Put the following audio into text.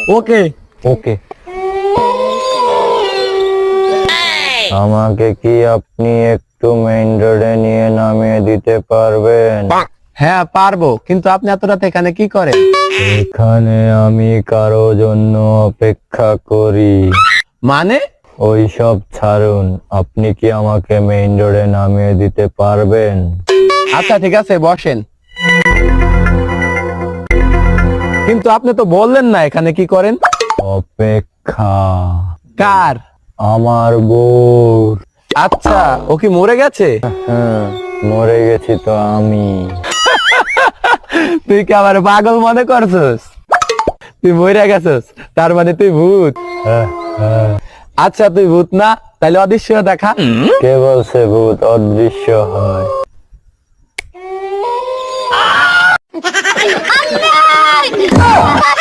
ওকে ওকে। আমাকে কি আপনি একটু মেইন রোডে নিয়ে নামিয়ে দিতে পারবেন? হ্যাঁ পারবো, কিন্তু আপনি এত রাতে এখানে কি করেন? এখানে আমি কারো জন্য অপেক্ষা করি। মানে? ওই সব ছাড়ুন, আপনি কি আমাকে মেইন রোডে নামিয়ে দিতে পারবেন? আচ্ছা ঠিক আছে, বসেন। কিন্তু আপনি তো বললেন না এখানে কি করেন। অপেক্ষা। কার? আমার বউর। আচ্ছা, ও কি মরে গেছে? হ্যাঁ, মরে গেছি তো আমি। তুই কি আমার পাগল মনে করছস? তুই মরে গেছস, তার মানে তুই ভূত? হ্যাঁ, হ্যাঁ। আচ্ছা তুই ভূত না, তাহলে অদৃশ্য দেখা। কে বলছে ভূত অদৃশ্য হয়? Allah!